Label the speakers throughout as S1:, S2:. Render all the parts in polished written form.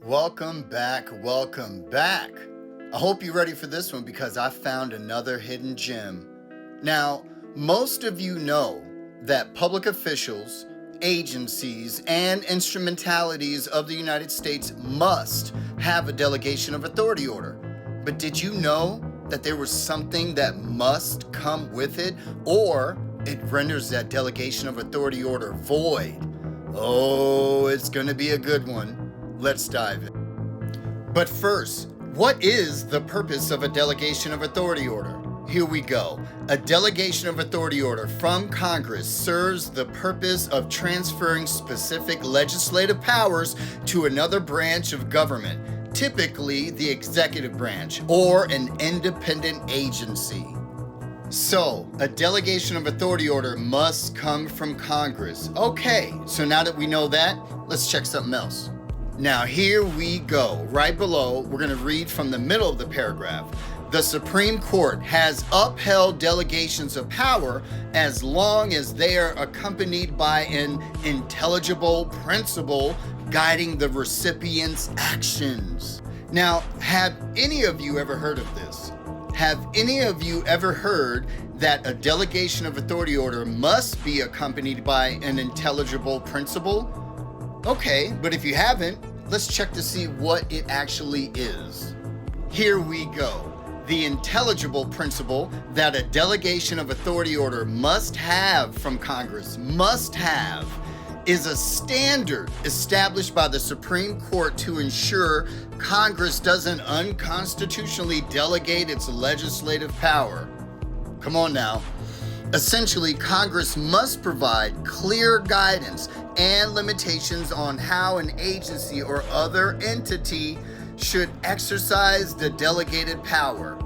S1: Welcome back, welcome back. I hope you're ready for this one because I found another hidden gem. Now, most of you know that public officials, agencies, and instrumentalities of the United States must have a delegation of authority order. But did you know that there was something that must come with it, or it renders that delegation of authority order void? Oh, it's gonna be a good one. Let's dive in. But first, what is the purpose of a delegation of authority order? Here we go. A delegation of authority order from Congress serves the purpose of transferring specific legislative powers to another branch of government, typically the executive branch or an independent agency. So, a delegation of authority order must come from Congress. Okay, so now that we know that, let's check something else. Now here we go. Right below, we're going to read from the middle of the paragraph. The Supreme Court has upheld delegations of power as long as they are accompanied by an intelligible principle guiding the recipient's actions. Now, have any of you ever heard of this? Have any of you ever heard that a delegation of authority order must be accompanied by an intelligible principle? Okay, but if you haven't, let's check to see what it actually is. Here we go. The intelligible principle that a delegation of authority order must have from Congress, is a standard established by the Supreme Court to ensure Congress doesn't unconstitutionally delegate its legislative power. Come on now. Essentially, Congress must provide clear guidance and limitations on how an agency or other entity should exercise the delegated power.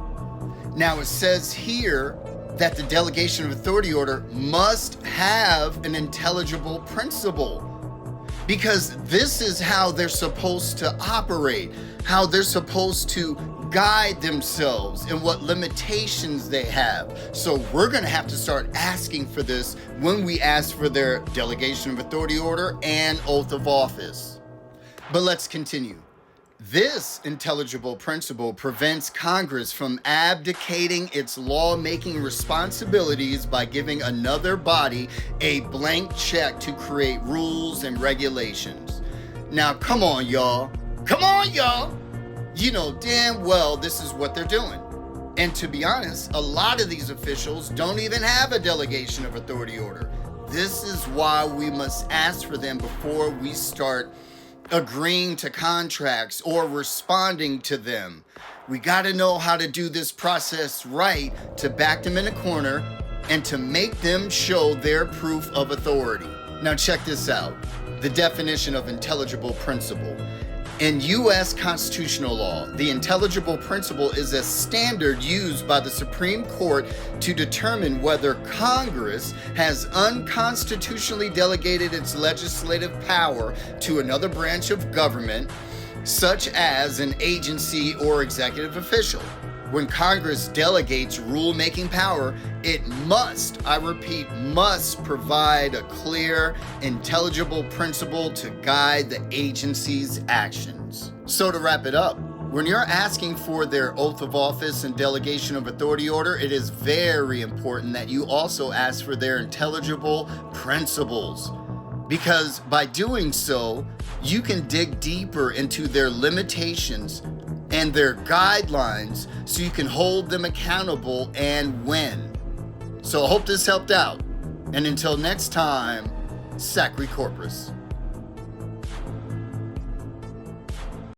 S1: Now, it says here that the delegation of authority order must have an intelligible principle, because this is how they're supposed to operate, how they're supposed to guide themselves and what limitations they have. So we're going to have to start asking for this when we ask for their delegation of authority order and oath of office. But let's continue. This intelligible principle prevents Congress from abdicating its lawmaking responsibilities by giving another body a blank check to create rules and regulations. Now, come on, y'all. Come on, y'all. You know damn well this is what they're doing. And to be honest, a lot of these officials don't even have a delegation of authority order. This is why we must ask for them before we start agreeing to contracts or responding to them. We got to know how to do this process right to back them in a corner and to make them show their proof of authority. Now check this out. The definition of intelligible principle. In U.S. constitutional law, the intelligible principle is a standard used by the Supreme Court to determine whether Congress has unconstitutionally delegated its legislative power to another branch of government, such as an agency or executive official. When Congress delegates rule-making power, it must, I repeat, must provide a clear, intelligible principle to guide the agency's actions. So to wrap it up, when you're asking for their oath of office and delegation of authority order, it is very important that you also ask for their intelligible principles. Because by doing so, you can dig deeper into their limitations and their guidelines so you can hold them accountable and win. So I hope this helped out. And until next time, Sacre Corpus.